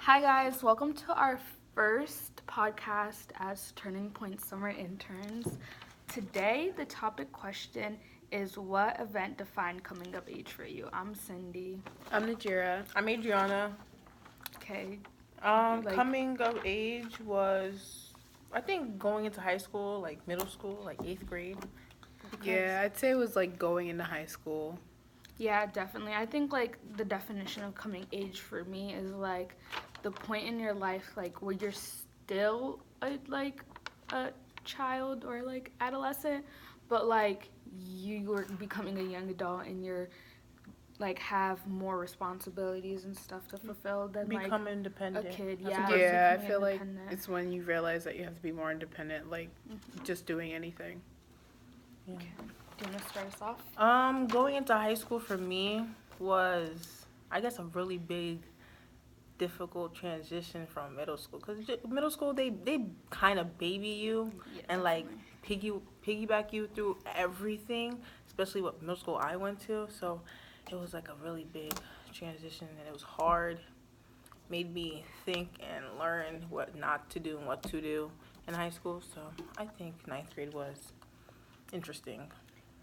Hi, guys. Welcome to our first podcast as Turning Point Summer Interns. Today, the topic question is what event defined coming of age for you? I'm Cindy. I'm Nahjeera. I'm Adrianna. Okay. Like, Coming of age was, I think, going into high school, like middle school, like eighth grade. Yeah, I'd say it was like going into high school. yeah, definitely. I think, like, the definition of coming age for me is, like, the point in your life, like, where you're still, a child or, like, adolescent, but, like, you're becoming a young adult and you're like have more responsibilities and stuff to fulfill than Become like a independent. kid. As a Yeah, person. Yeah, I becoming feel like independent. it's when you realize that you have to be more independent, like just doing anything. Yeah. Okay. Do you want to start us off? Going into high school for me was, I guess, a really big, difficult transition from middle school. Because middle school, they kind of baby you Yeah, and like definitely. piggyback you through everything, especially what middle school I went to. So it was like a really big transition and it was hard. Made me think and learn what not to do and what to do in high school. So I think ninth grade was interesting.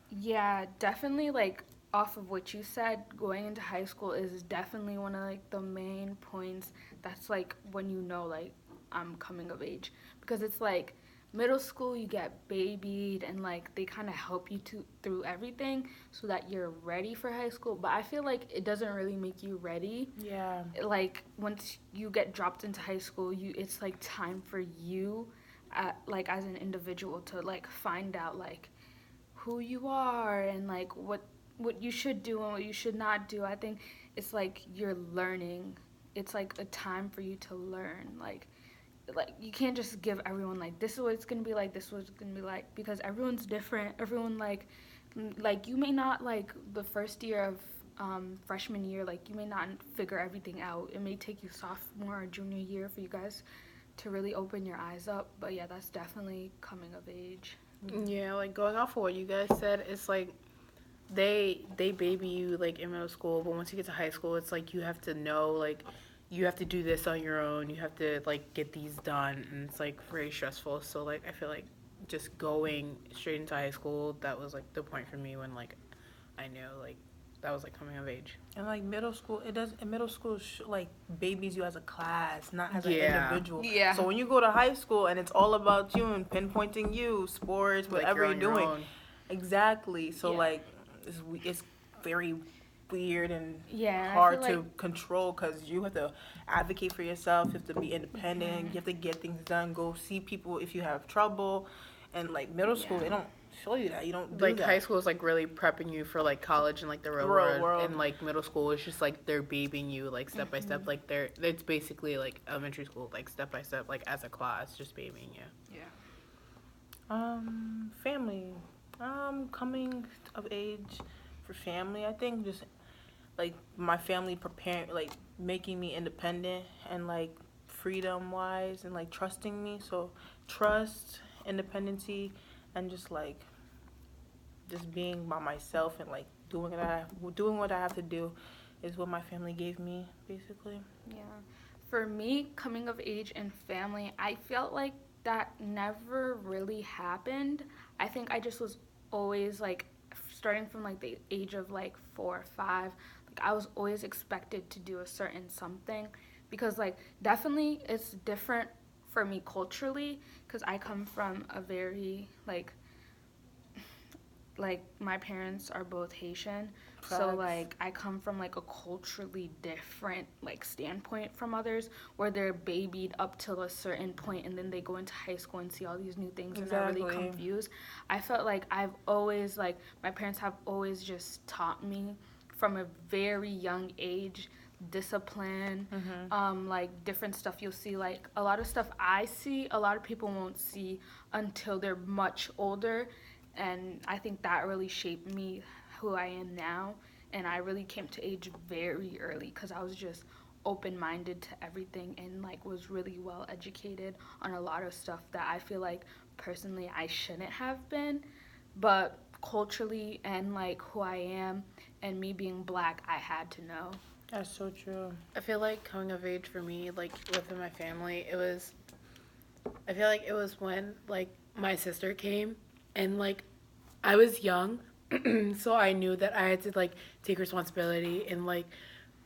Yeah, definitely. Like off of what you said, going into high school is definitely one of like the main points. That's like when you know like I'm coming of age because it's like middle school you get babied and like they kind of help you to through everything so that you're ready for high school. But I feel like it doesn't really make you ready. Yeah. Like once you get dropped into high school, you it's like time for you, like as an individual to like find out like who you are and like what you should do and what you should not do. I think it's like you're learning. It's like a time for you to learn. Like you can't just give everyone like this is what it's gonna be like. This is what it's gonna be like because everyone's different. Everyone like you may not like the first year of freshman year like you may not figure everything out. It may take you sophomore or junior year for you guys to really open your eyes up. But yeah, that's definitely coming of age. Yeah, like going off of what you guys said, it's like they baby you like in middle school, but once you get to high school, it's like you have to know like you have to do this on your own. You have to like get these done, and it's like very stressful. So like I feel like just going straight into high school, that was like the point for me when like I knew like that was like coming of age. And like middle school, it does. In middle school, like babies you as a class, not as an Yeah. individual. Yeah. So when you go to high school and it's all about you and pinpointing you, sports, Like whatever you're you're on your doing, own. exactly. So Yeah. like it's very weird and Yeah, and I hard feel to like control because you have to advocate for yourself. You have to be independent. Mhm. You have to get things done. Go see people if you have trouble. And like middle school, Yeah. they don't show you that. You don't do Like high that. school is like really prepping you for like college and like the real Real world, world. and like middle school is just like they're babying you like step by step. Mhm. Like they're it's basically like elementary school, like step by step, like as a class, just babying you. Yeah. Family. Coming of age for family. I think just like my family preparing, like making me independent and like freedom wise and like trusting me. So trust, independency, and just being by myself and like doing what I have to do is what my family gave me basically. Yeah. For me, coming of age and family, I felt like that never really happened. I think I just was always like starting from like the age of like 4 or 5, like I was always expected to do a certain something because like definitely it's different for me culturally because I come from a very like my parents are both Haitian, so Facts. like I come from like a culturally different like standpoint from others where they're babied up till a certain point and then they go into high school and see all these new things and are really Exactly. confused. I felt like I've always like my parents have always just taught me from a very young age discipline, like different stuff you'll see like a lot of stuff I see a lot of people won't see until they're much older, and I think that really shaped me who I am now. And I really came to age very early because I was just open minded to everything and like was really well educated on a lot of stuff that I feel like personally I shouldn't have been, but culturally and like who I am and me being black, I had to know. That's so true. I feel like coming of age for me, like within my family, I feel like it was when like my sister came and like I was young, so I knew that I had to like take responsibility and like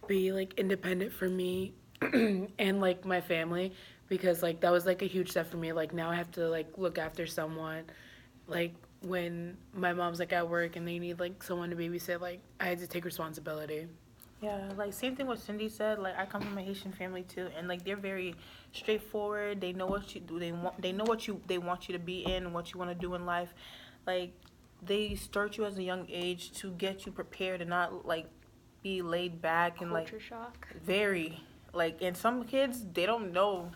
be like independent for me and like my family because like that was like a huge step for me. Like now I have to like look after someone. Like when my mom's like at work and they need like someone to babysit, like I had to take responsibility. Yeah, like same thing what Cindy said. Like I come from a Haitian family too, and like they're very straightforward. They know what you do. They know what you they want you to be in and what you want to do in life. Like they start you as a young age to get you prepared and not like be laid back and like Culture shock. very like. And some kids they don't know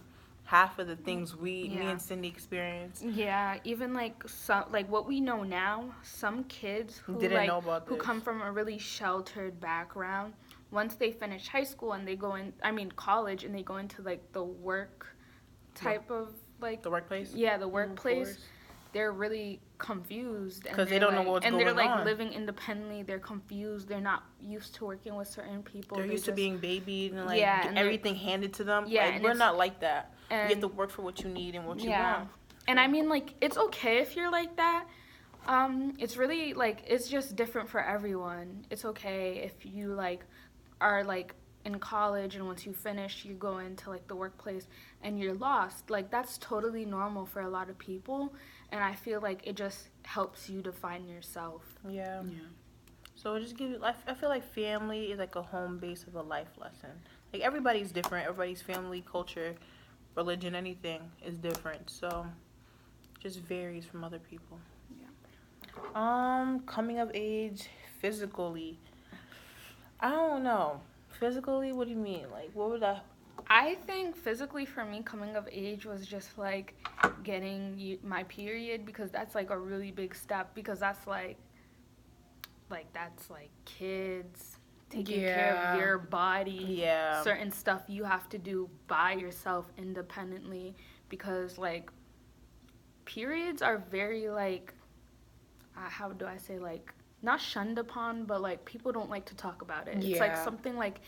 half of the things me Yeah. and Cindy experienced. Yeah, even like some like what we know now, some kids Didn't know about who this. come from a really sheltered background, once they finish high school and they go in I mean college and they go into like the work type of like The workplace. yeah, the Of workplace, course. they're really confused and 'Cause they they're, don't know like, what's and they're going like on. living independently, they're confused, they're not used to working with certain people. They're they used to just- being babied and like Yeah, and everything handed to them. Yeah, Like, and we're it's- not like that. You and have to work for what you need and what you yeah. want. And I mean, like, it's okay if you're like that. It's really like it's just different for everyone. It's okay if you like are like in college and once you finish, you go into like the workplace and you're lost. Like that's totally normal for a lot of people, and I feel like it just helps you define yourself. Yeah. Yeah. So it just give you. I feel like family is like a home base of a life lesson. Like everybody's different. Everybody's family, culture, religion, anything is different. So just varies from other people. Coming of age physically. I don't know. Physically, what do you mean? Like, what would I? I think physically for me, coming of age was just like getting my period because that's like a really big step because that's like that's like kids taking care of your body. Yeah. Certain stuff you have to do by yourself independently because like periods are very like how do I say like not shunned upon but like people don't like to talk about it. It's like Yeah. something like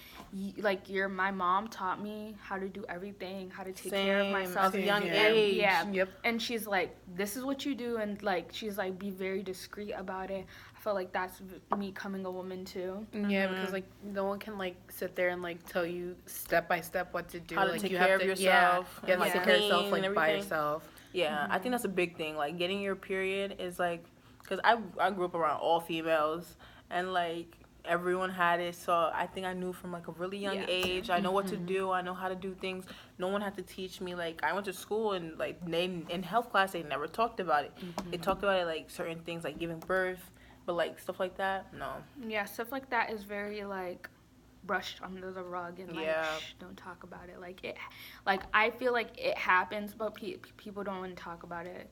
my mom taught me how to do everything, how to take care of myself At a young Same, age. yeah. Yep. And she's like, this is what you do, and like she's like, be very discreet about it. I feel like that's me coming a woman too. Yeah, because like no one can like sit there and like tell you step by step what to do. How to like take you care have of to, yourself Yeah, you have and, to take like, care of yourself clean like and by everything. yourself. Yeah, I think that's a big thing. Like getting your period is like, cause I grew up around all females, and like everyone had it. So I think I knew from like a really young Yeah. age. I know what to do. I know how to do things. No one had to teach me. Like I went to school and like in health class they never talked about it. They talked about it like certain things like giving birth, but like stuff like that, no. Yeah, stuff like that is very like brushed under the rug and like Yeah. don't talk about it. Like I feel like it happens, but people don't want to talk about it.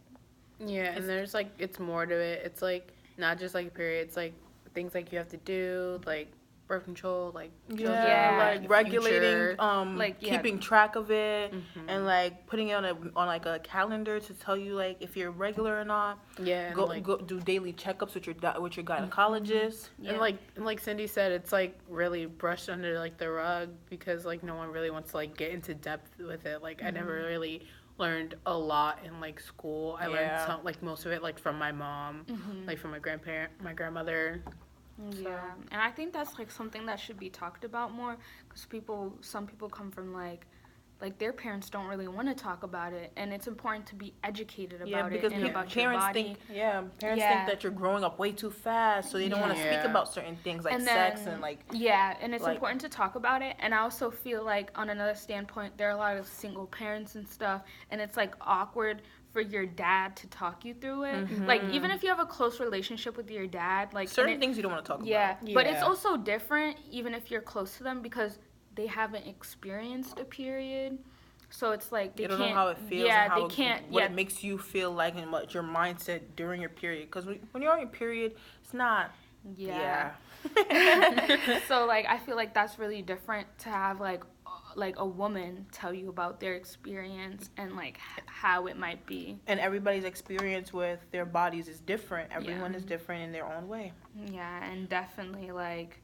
Yeah, and there's like it's more to it. It's like not just like a period. It's like things like you have to do, like birth control, like Yeah, like regulating, future. Like, yeah. keeping track of it, and like putting it on like a calendar to tell you like if you're regular or not. Yeah, and Go like, go do daily checkups with your gynecologist. Yeah. and like Cindy said, it's like really brushed under like the rug because like no one really wants to like get into depth with it. Like I never really learned a lot in like school. I learned Yeah. some like most of it like from my mom, like from my grandmother. Yeah, and I think that's like something that should be talked about more because some people come from like their parents don't really want to talk about it, and it's important to be educated about Yeah, because it and about your parents body. think parents Yeah. think that you're growing up way too fast, so they don't want to speak Yeah. about certain things like And sex then- and like Yeah, and it's like- important to talk about it. And I also feel like on another standpoint, there are a lot of single parents and stuff, and it's like awkward for your dad to talk you through it. Like even if you have a close relationship with your dad, like and certain things you don't want to talk yeah, about. but it's Yeah. also different even if you're close to them because they haven't experienced a period. So it's like they You don't can't. know how it feels Yeah, and how they can't. what Yeah, it makes you feel like and what your mindset during your period. Because when you're on your period, it's not. yeah. So like I feel like that's really different to have like a woman tell you about their experience and like how it might be. And everybody's experience with their bodies is different. Everyone is different in their own way. Yeah, and definitely like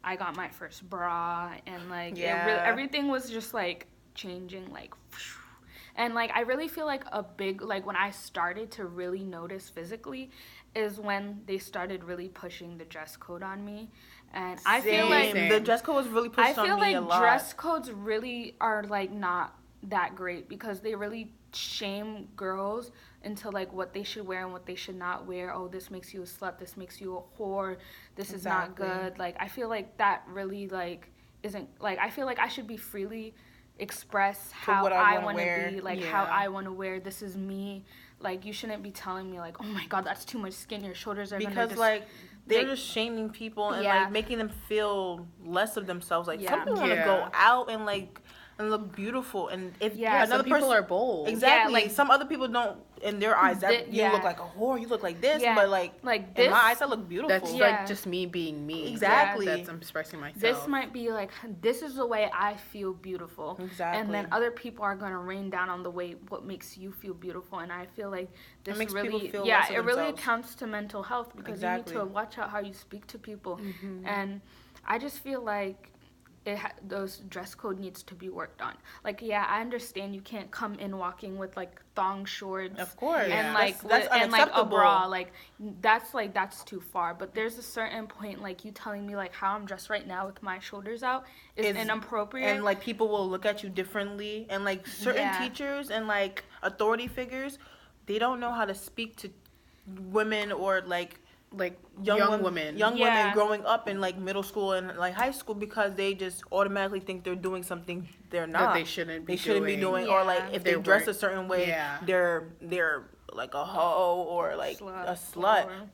I got my first bra, and like Yeah. everything was just like changing, like. And like I really feel like a big, like when I started to really notice physically is when they started really pushing the dress code on me. And I feel like Same. The dress code was really I pushed feel on me a like lot. dress codes really are like not that great because they really shame girls into like what they should wear and what they should not wear. Oh, this makes you a slut, this makes you a whore, this is not Exactly. good. Like I feel like that really like isn't like I feel like I should be freely express To how what I I wanna want to wear. be, like how Yeah. I want to wear. This is me. Like you shouldn't be telling me like, "Oh my god, that's too much skin. Your shoulders are going to Because like they're just shaming people and Yeah. like making them feel less of themselves. Like some Yeah. people want to Yeah. go out and look beautiful, and if Yeah, Some another people person are bold. exactly, Yeah, like- some other people don't in their eyes that you yeah. look like a whore, you look like this, Yeah, but like like in this- my eyes I look beautiful. That's Yeah. like just me being me. Exactly. That's I'm expressing myself. This might be like, this is the way I feel beautiful. Exactly. And then other people are going to rain down on the way what makes you feel beautiful. And I feel like this makes really, people feel yeah, less of it really themselves. accounts to mental health because Exactly. you need to watch out how you speak to people. Mm-hmm. And I just feel like those dress code needs to be worked on. Like, yeah, I understand you can't come in walking with like thong shorts, Of course. Yeah. and like that's and like a unacceptable. bra. Like that's too far. But there's a certain point, like you telling me like how I'm dressed right now with my shoulders out is It's- inappropriate. And like people will look at you differently, and like certain Yeah. teachers and like authority figures, they don't know how to speak to women or like like young women. young Yeah. women growing up in like middle school and like high school because they just automatically think they're doing something they're not. That they shouldn't be doing, or like Yeah. if They they dress a weren't- certain way, yeah. they're like a hoe or like a slut, Or-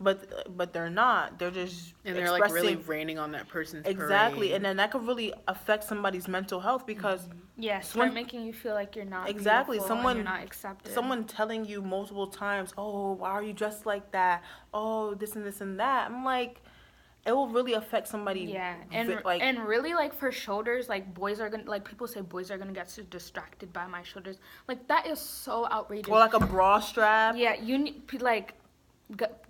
but they're not. They're just And they're like really expressing- raining on that person's exactly, parade. and then that could really affect somebody's mental health because Yeah, start Someone- making you feel like you're not Exactly, beautiful and someone- you're not accepted. someone telling you multiple times, oh, why are you dressed like that? Oh, this and this and that. I'm like, it will really affect somebody. Yeah, and like, and really like for shoulders, like boys are gonna, like people say boys are gonna get so distracted by my shoulders. Like that is so outrageous. or like a bra strap. Yeah, you need like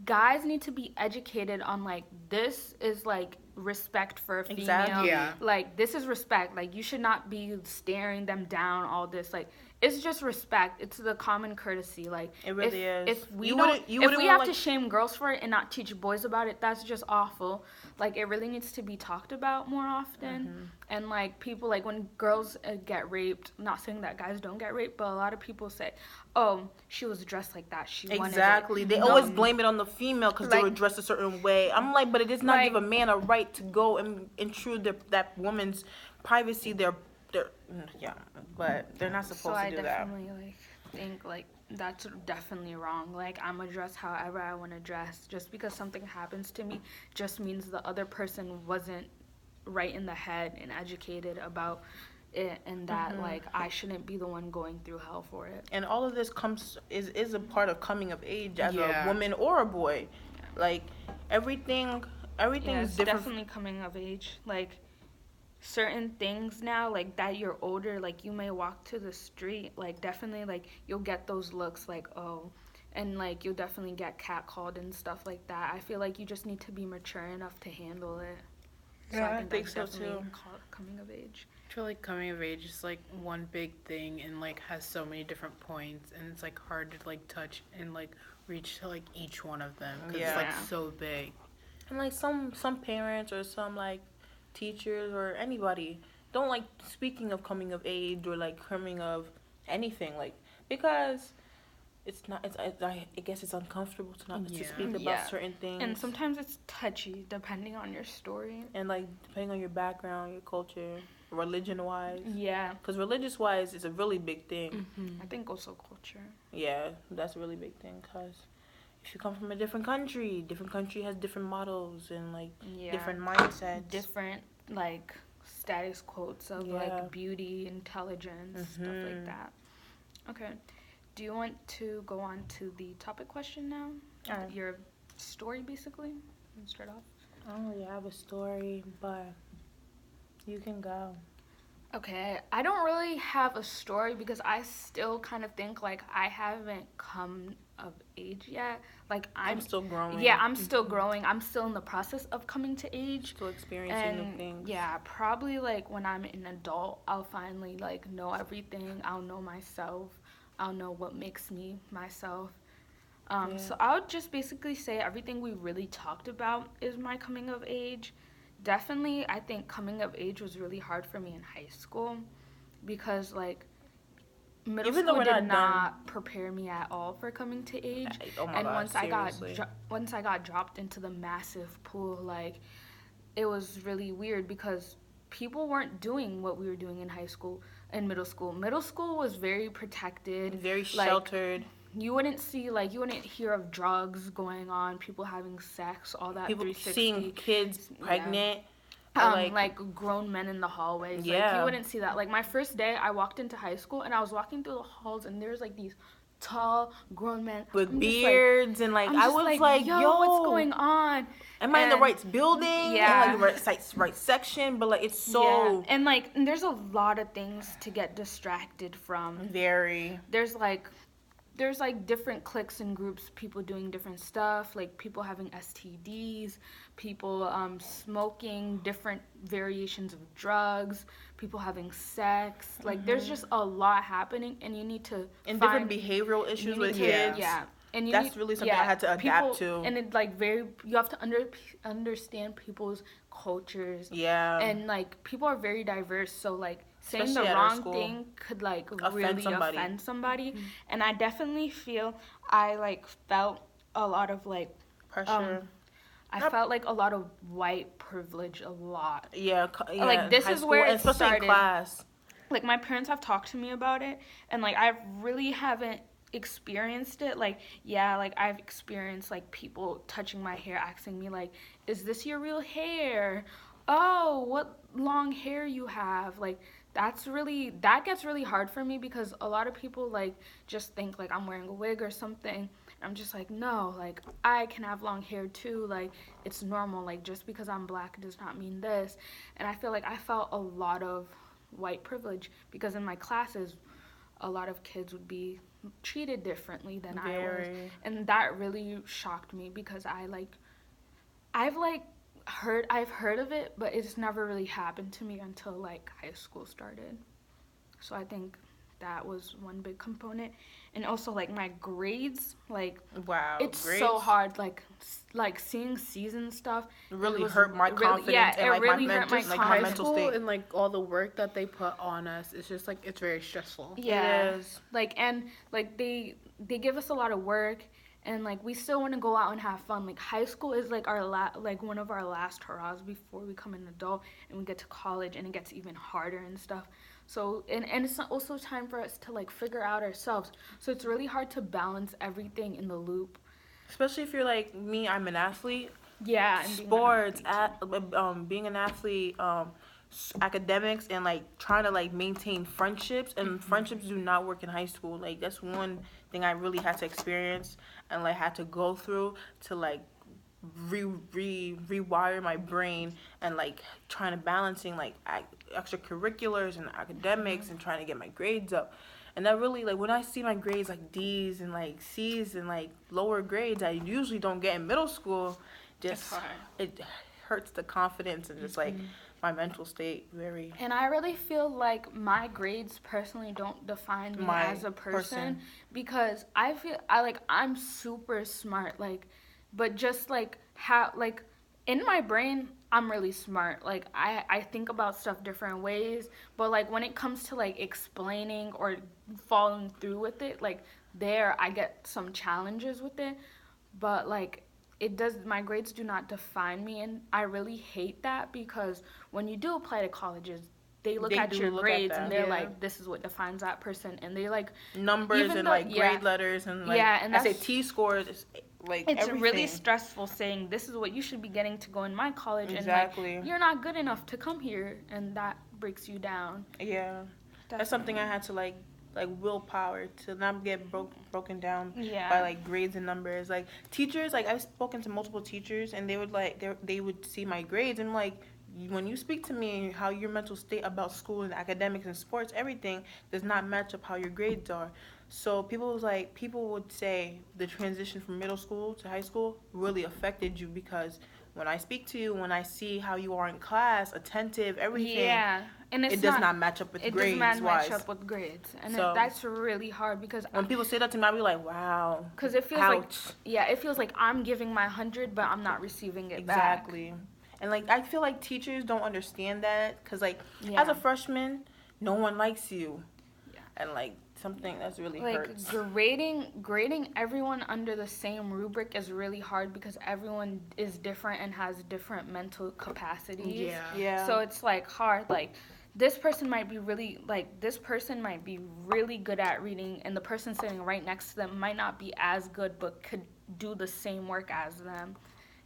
guys need to be educated on like this is like respect for a female. Exactly. Yeah. Like this is respect. Like you should not be staring them down. All this like it's just respect. It's the common courtesy. Like It really is. If we You don't, wouldn't- you if wouldn't we want, have to like- shame girls for it and not teach boys about it, that's just awful. Like it really needs to be talked about more often. And like people like when girls get raped, not saying that guys don't get raped, but a lot of people say, "Oh, she was dressed like that. She wanted it." Exactly. They No. always blame it on the female because they Like- were dressed a certain way. I'm like, but it does not Like- give a man a right to go and intrude that woman's privacy. They're yeah, but they're not supposed So to I do that. definitely like think like that's definitely wrong. Like I'm gonna dress however I want to dress. Just because something happens to me just means the other person wasn't right in the head and educated about it, and that like I shouldn't be the one going through hell for it. And all of this is a part of coming of age as Yeah. a woman or a boy. Like everything Yeah, is it's different. definitely coming of age. Like certain things now, like that you're older, like you may walk to the street, like definitely like you'll get those looks like, oh, and like you'll definitely get catcalled and stuff like that. I feel like you just need to be mature enough to handle it. Yeah, I think that's so, definitely too. coming of age. I feel like coming of age is like one big thing and like has so many different points, and it's like hard to like touch and like reach to like each one of them because it's like Yeah. so big. And like some parents or some like teachers or anybody don't like speaking of coming of age or like coming of anything, like because it's not I guess it's uncomfortable to not to Yeah. speak about Yeah. certain things. And sometimes it's touchy depending on your story. And like depending on your background, your culture, religion wise. Yeah. Because religious wise is a really big thing. I think also culture. Yeah, that's a really big thing. Because if you come from a different country has different models and like Yeah. different mindsets. Different like status quotes of Yeah. like beauty, intelligence, stuff like Mhm. that. Okay. Do you want to go on to the topic question now? Alright. Your story basically? Start off. I don't really have a story, but you can go. Okay, I don't really have a story because I still kind of think like I haven't come of age yet. Like I'm still growing. yeah, I'm still growing. I'm still in the process of coming to age. Still experiencing new And things. yeah, probably like when I'm an adult, I'll finally like know everything. I'll know myself. I'll know what makes me myself. Yeah. So I would just basically say everything we really talked about is my coming of age. Definitely, I think coming of age was really hard for me in high school because like middle Even though school we're did not done. not prepare me at all for coming to age. Oh my And gosh, seriously. once I got dropped into the massive pool, like it was really weird because people weren't doing what we were doing in high school and middle school. Middle school was very protected. Very Like sheltered. you wouldn't see like you wouldn't hear of drugs going on, people having sex, all that People 360. seeing kids Yeah. pregnant. Or Like grown men in the hallways. Like Yeah. you wouldn't see that. Like my first day I walked into high school and I was walking through the halls and there's like these tall grown men with I'm just, beards and like I'm I just was like, yo, what's going on? am I in the And- right building? Yeah. And like the right section, but like it's so yeah. And like there's a lot of things to get distracted from. very There's like different cliques and groups, people doing different stuff, like people having STDs, people smoking different variations of drugs, people having sex. Like there's just a lot happening, and you need to and find, different behavioral issues you with need to- kids. Yeah, and you That's need, really something I had to adapt to. And it like you have to understand people's cultures. Yeah. And like people are very diverse, so like saying Especially the at our wrong school. thing could like Offend really somebody. offend somebody. And I definitely feel I like felt a lot of like Pressure. I felt like a lot of white privilege a lot. yeah, like, this high is school, where and it especially started. in class. Like my parents have talked to me about it, and like I really haven't experienced it. Like yeah, like I've experienced like people touching my hair, asking me like, is this your real hair? Oh, what long hair you have. Like that gets really hard for me because a lot of people like just think like I'm wearing a wig or something. I'm just like, no, like I can have long hair too. Like it's normal. Like just because I'm black does not mean this. And I feel like I felt a lot of white privilege because in my classes a lot of kids would be treated differently than I was. Very. And that really shocked me because I've heard of it, but it's never really happened to me until like high school started. So I think that was one big component. And also like my grades, like Wow. it's grades so hard, like seeing season stuff really was hurt my really- confidence yeah, and it like really my hurt mental, my like my confidence. mental School state. and like all the work that they put on us, it's just like it's very stressful. Yeah. It is. Like and like they give us a lot of work and like we still want to go out and have fun. Like high school is like like one of our last hurrahs before we become an adult and we get to college and it gets even harder and stuff. So and it's also time for us to like figure out ourselves. So it's really hard to balance everything in the loop. Especially if you're like me, I'm an athlete. Yeah, and being an Sports, athlete. being an athlete, academics, and like trying to like maintain friendships. And friendships do not work in high school. Like that's one thing I really had to experience and like had to go through to like rewire my brain and like trying to balancing like extracurriculars and academics and trying to get my grades up. And that really like when I see my grades like D's and like C's and like lower grades I usually don't get in middle school, It's just hard. it hurts the confidence and just like my mental state very. And I really feel like my grades personally don't define me My as a person person. because I'm super smart, like, but just like how like in my brain I'm really smart. Like I think about stuff different ways, but like when it comes to like explaining or following through with it, like there I get some challenges with it, but like my grades do not define me, and I really hate that because when you do apply to colleges they look They at do your look at grades that. and they're Yeah. like, this is what defines that person, and they like Numbers even and though- like yeah. grade letters and like Yeah, and that's- SAT scores, like it's everything. really stressful saying this is what you should be getting to go in my college, Exactly. and like you're not good enough to come here, and that breaks you down. Yeah, that's something I had to like willpower to not get broken down Yeah. by like grades and numbers. Like teachers, like I've spoken to multiple teachers and they would like they would see my grades and like when you speak to me how your mental state about school and academics and sports, everything does not match up how your grades are. So people would say the transition from middle school to high school really affected you because when I speak to you, when I see how you are in class, attentive, everything, Yeah, and it it's does not. not match up with It does not grades match wise. up with grades, and So that's really hard because when people say that to me, I be like, wow, because it feels like, ouch. yeah, it feels like I'm giving my 100, but I'm not receiving it back. Exactly. And like I feel like teachers don't understand that because like as Yeah. a freshman, no one likes you, Yeah. and like something that's really Like hurts. grading everyone under the same rubric is really hard because everyone is different and has different mental capacities. Yeah. Yeah. So it's like hard. Like this person might be really good at reading, and the person sitting right next to them might not be as good, but could do the same work as them.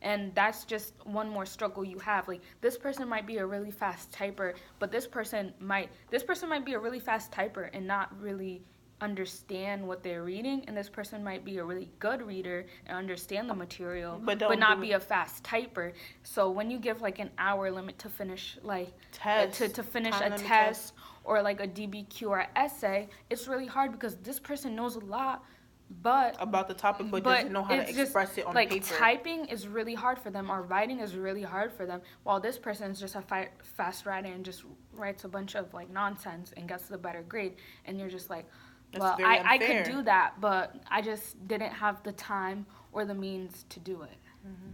And that's just one more struggle you have. Like this person might be a really fast typer, but this person might be a really fast typer and not really understand what they're reading, and this person might be a really good reader and understand the material But but don't not do be a fast typer. So when you give like an hour limit to finish like Test. to finish Time a limit test or like a DBQ or essay, it's really hard because this person knows a lot, but about the topic but but doesn't know how to it's just express it on like paper. typing is really hard for them or writing is really hard for them, while this person is just a fast writer and just writes a bunch of like nonsense and gets the better grade, and you're just like, That's well, very I could unfair. do that, but I just didn't have the time or the means to do it.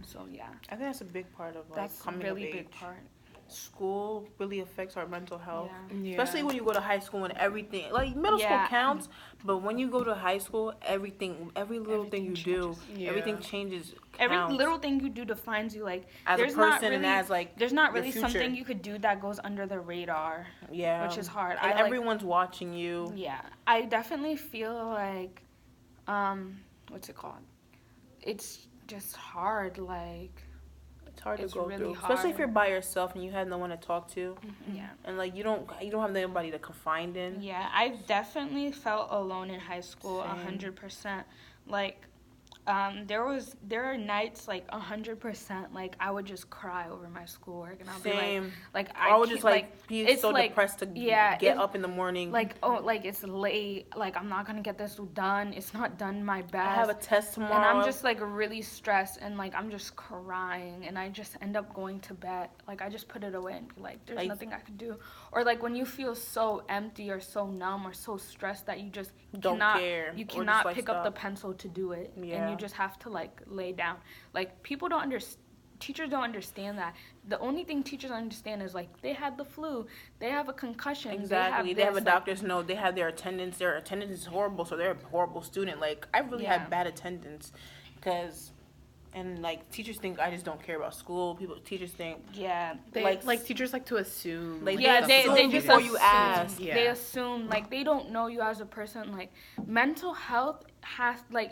So yeah, I think that's a big part of like that's a coming really of age. big part. School really affects our mental health. Yeah. Yeah. Especially when you go to high school and everything. Like middle school Yeah. counts, but when you go to high school, every little thing you Everything do, changes. Yeah. everything changes. Every counts. little thing you do defines you. Like as a there's not person really, and as like there's not your really future. something you could do that goes under the radar, Yeah, which is hard. And I like, everyone's watching you. yeah, I definitely feel like, what's it called? It's just hard. Like, It's hard It's to go really through, especially if hard. you're by yourself and you have no one to talk to, yeah, and like you don't have anybody to confide in. yeah. I definitely felt alone in high school, Same. 100%. Like, there are nights like 100%. Like I would just cry over my schoolwork, and I'll be Same. like I would can't- just like be it's so like, depressed to yeah, get it- up in the morning. like oh like it's late, like I'm not gonna get this done, it's not done my best, I have a test tomorrow. and I'm just like really stressed, and like I'm just crying, and I just end up going to bed. Like I just put it away and be like, there's Like- nothing I could do. Or like when you feel so empty or so numb or so stressed that you just don't cannot care. you or cannot just, like, pick up the stop. pencil to do it, and Yeah. you just have to like lay down. Like people don't understand. Teachers don't understand that. The only thing teachers understand is like they had the flu, they have a concussion, Exactly. They have a this, like, doctor's note. They have their attendance. Their attendance is horrible, so they're a horrible student. Like I really Yeah. had bad attendance, because, and like teachers think I just don't care about school. Teachers think yeah. They, like- teachers like to assume. Like, Yeah, they they assume just before you assume. ask. Yeah. They assume like they don't know you as a person. Like mental health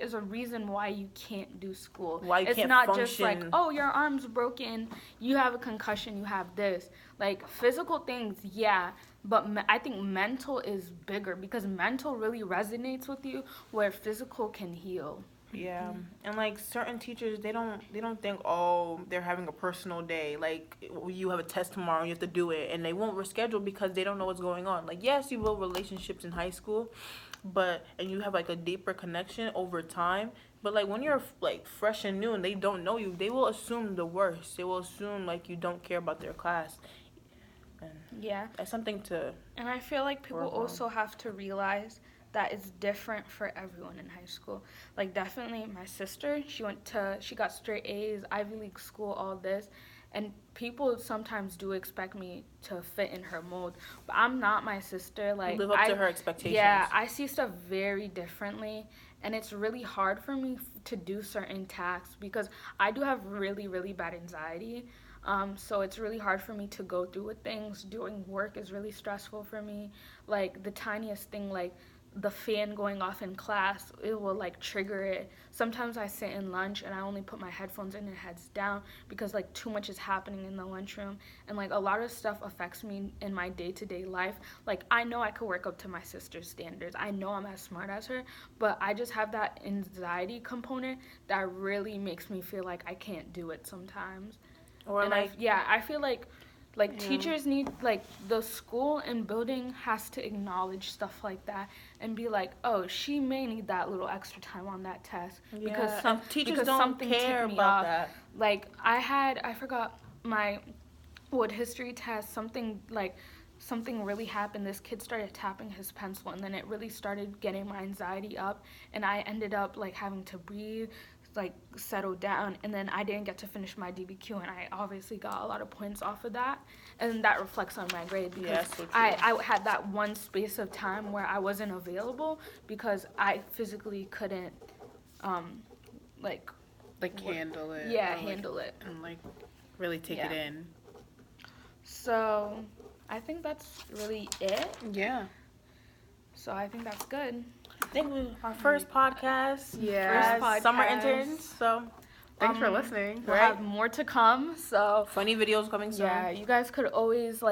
is a reason why you can't do school. Why you it's can't not just like, function. oh, your arm's broken, you have a concussion, you have this. Like physical things, yeah, but I think mental is bigger because mental really resonates with you where physical can heal. Yeah, and like certain teachers, they don't think, oh, they're having a personal day. Like you have a test tomorrow, you have to do it, and they won't reschedule because they don't know what's going on. Like yes, you build relationships in high school, and you have like a deeper connection over time. But like when you're like fresh and new and they don't know you, they will assume the worst. They will assume like you don't care about their class. And Yeah. that's something to. And I feel like people Work on. also have to realize that it's different for everyone in high school. Like definitely my sister, she got straight A's, Ivy League school, all this. And people sometimes do expect me to fit in her mold, but I'm not my sister. Like Live up to her expectations. Yeah, I see stuff very differently, and it's really hard for me to do certain tasks because I do have really, really bad anxiety. So it's really hard for me to go through with things. Doing work is really stressful for me. Like the tiniest thing, like the fan going off in class, it will like trigger it. Sometimes I sit in lunch and I only put my headphones in and heads down because like too much is happening in the lunchroom, and like a lot of stuff affects me in my day-to-day life. Like I know I could work up to my sister's standards, I know I'm as smart as her, but I just have that anxiety component that really makes me feel like I can't do it sometimes. Or And like I feel like Like Yeah. teachers need, like, the school and building has to acknowledge stuff like that and be like, oh, she may need that little extra time on that test because Yeah, some and teachers because don't something care ticked me about off. that. Like I forgot my history test, something really happened. This kid started tapping his pencil, and then it really started getting my anxiety up, and I ended up like having to breathe, like settle down, and then I didn't get to finish my DBQ, and I obviously got a lot of points off of that, and that reflects on my grade because Yeah, so true. I had that one space of time where I wasn't available because I physically couldn't like Handle it. handle it. And really take it Yeah. in. So I think that's really it. Yeah. So I think that's good. I think our first podcast. Yeah. First As Summer podcast. Interns. So Thanks for listening. We'll have more to come. So funny videos coming soon. yeah, you guys could always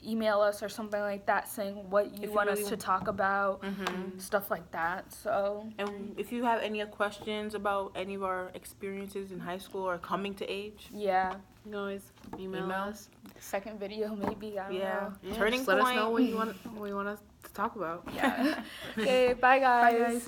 email us or something like that saying what you If you want really us to talk about, Mm-hmm. stuff like that. So And if you have any questions about any of our experiences in high school or coming to age, yeah, You can always email us. second video maybe. I don't yeah, know. Yeah, turning just let point. us know what you want us to talk about. Yeah. Okay, bye guys. Bye, guys.